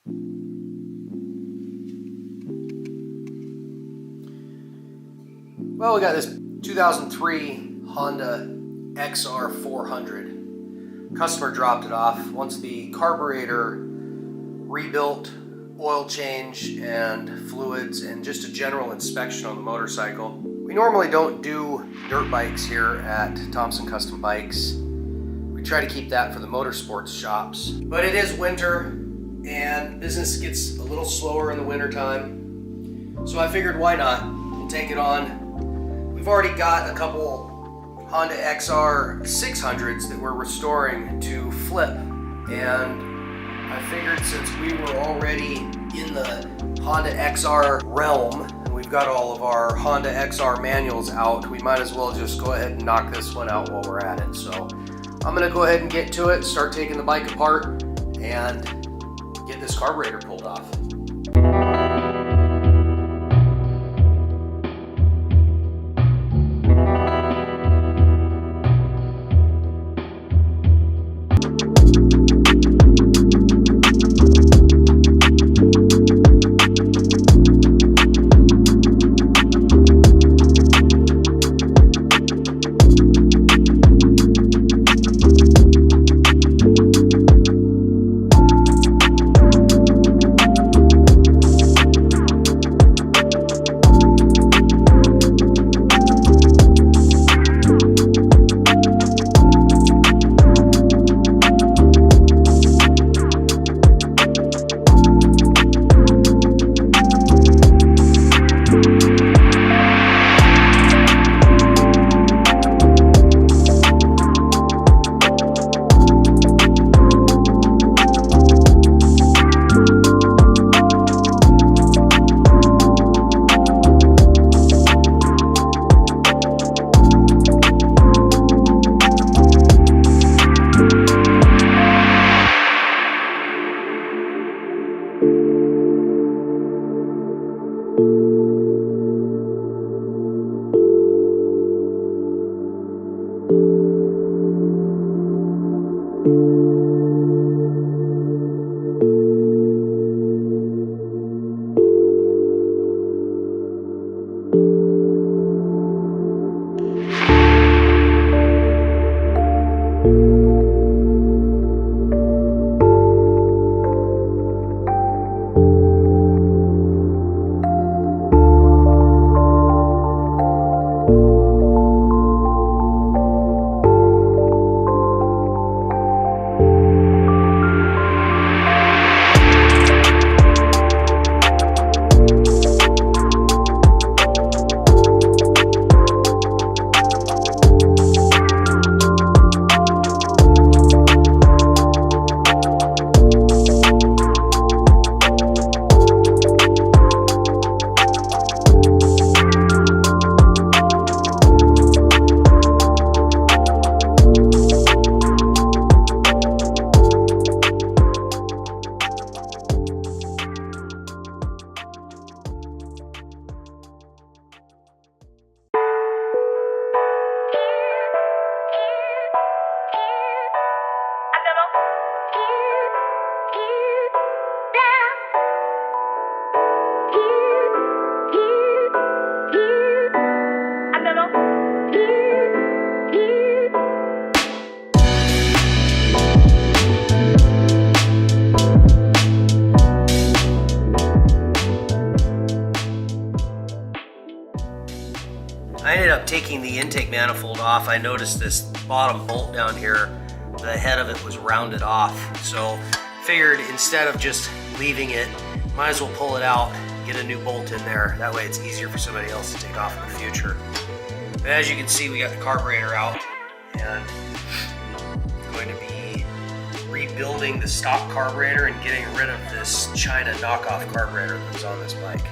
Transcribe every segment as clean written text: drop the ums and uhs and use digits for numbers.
Well, we got this 2003 Honda XR400. Customer dropped it off. Wants the carburetor rebuilt, oil change and fluids, and just a general inspection on the motorcycle. We normally don't do dirt bikes here at Thomson Custom Bikes. We try to keep that for the motorsports shops. But it is winter and business gets a little slower in the winter time. So I figured, why not? We'll take it on. We've already got a couple Honda XR400s that we're restoring to flip, and I figured since we were already in the Honda XR realm and we've got all of our Honda XR manuals out, we might as well just go ahead and knock this one out while we're at it. So I'm gonna go ahead and get to it, start taking the bike apart and get this carburetor pulled off. I ended up taking the intake manifold off. I noticed this bottom bolt down here, the head of it was rounded off. So figured instead of just leaving it, might as well pull it out, get a new bolt in there. That way it's easier for somebody else to take off in the future. But as you can see, we got the carburetor out, and I'm going to be rebuilding the stock carburetor and getting rid of this China knockoff carburetor that was on this bike.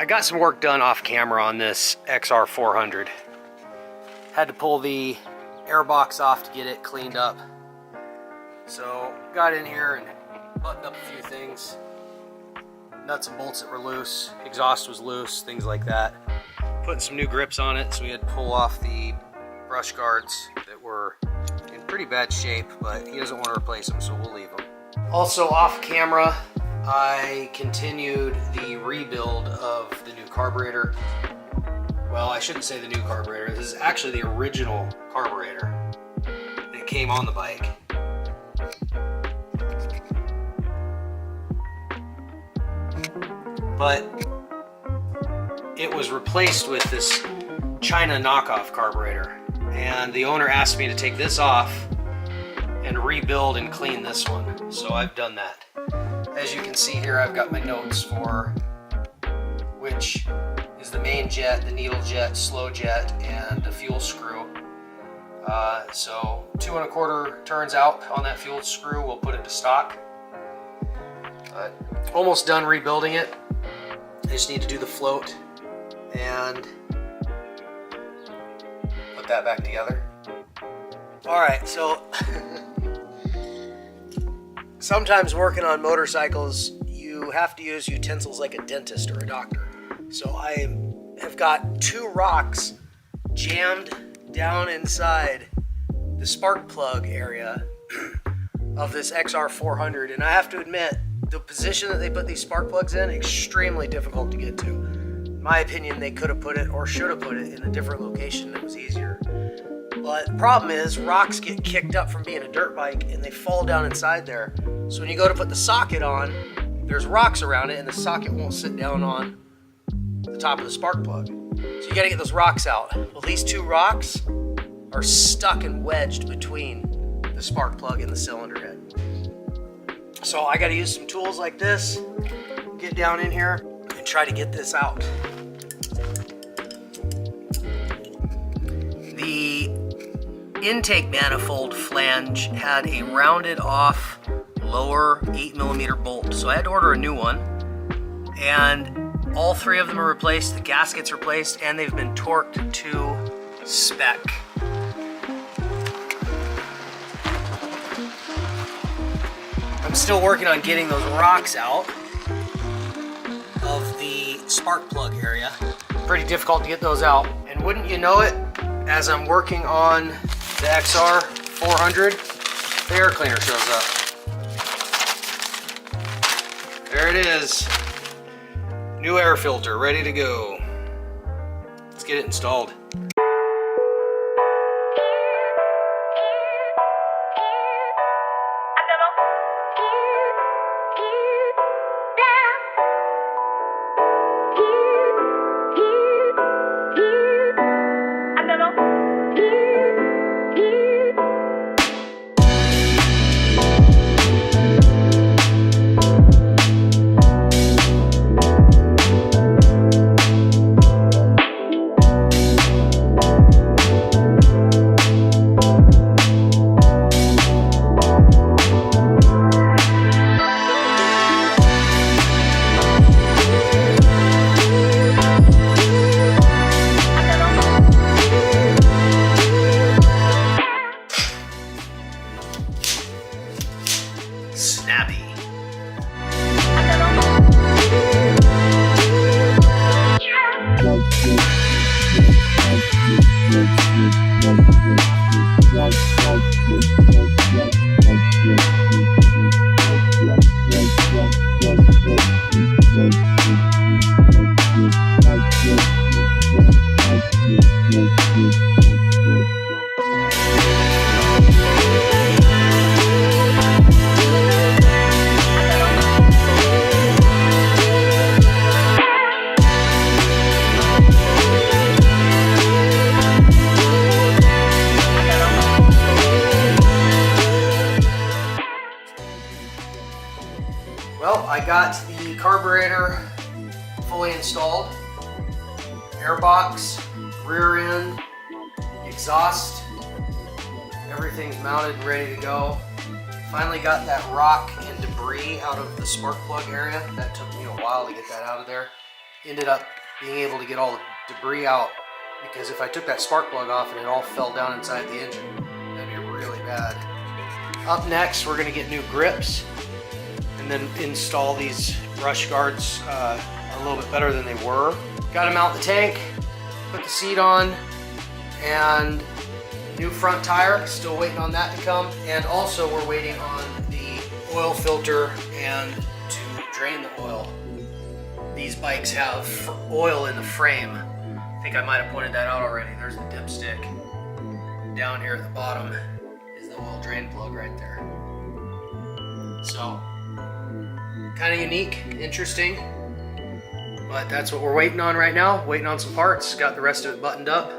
got some work done off camera on this XR400. Had to pull the air box off to get it cleaned up. So got in here and buttoned up a few things. Nuts and bolts that were loose, exhaust was loose, things like that. Putting some new grips on it, so we had to pull off the brush guards that were in pretty bad shape, but he doesn't want to replace them, so we'll leave them. Also off camera, I continued the rebuild of the new carburetor. Well, I shouldn't say the new carburetor. This is actually the original carburetor that came on the bike. But it was replaced with this China knockoff carburetor. And the owner asked me to take this off and rebuild and clean this one. So I've done that. As you can see here, I've got my notes for which is the main jet, the needle jet, slow jet, and the fuel screw. So 2 1/4 turns out on that fuel screw. We'll put it to stock. But almost done rebuilding it. I just need to do the float and put that back together. All right, so sometimes working on motorcycles, you have to use utensils like a dentist or a doctor. So I have got 2 rocks jammed down inside the spark plug area of this XR400, and I have to admit, the position that they put these spark plugs in, extremely difficult to get to. In my opinion, they could have put it or should have put it in a different location that was easier. But the problem is, rocks get kicked up from being a dirt bike and they fall down inside there. So when you go to put the socket on, there's rocks around it and the socket won't sit down on the top of the spark plug. So you gotta get those rocks out. Well, these 2 rocks are stuck and wedged between the spark plug and the cylinder head. So I gotta use some tools like this, get down in here and try to get this out. The intake manifold flange had a rounded off lower 8mm bolt, so I had to order a new one, and all 3 of them are replaced, the gaskets replaced, and they've been torqued to spec. I'm still working on getting those rocks out of the spark plug area. Pretty difficult to get those out. And wouldn't you know it, as I'm working on the XR400, the air cleaner shows up. There it is. New air filter, ready to go. Let's get it installed. Well, I got the carburetor fully installed, airbox, rear end, exhaust, everything's mounted and ready to go. Finally got that rock and debris out of the spark plug area. That took me a while to get that out of there. Ended up being able to get all the debris out, because if I took that spark plug off and it all fell down inside the engine, that'd be really bad. Up next, we're gonna get new grips and then install these brush guards a little bit better than they were. Gotta mount the tank, put the seat on, and new front tire, still waiting on that to come. And also we're waiting on the oil filter and to drain the oil. These bikes have oil in the frame. I think I might have pointed that out already. There's the dipstick. Down here at the bottom is the oil drain plug right there. So, kind of unique, interesting, but that's what we're waiting on right now. Waiting on some parts, got the rest of it buttoned up.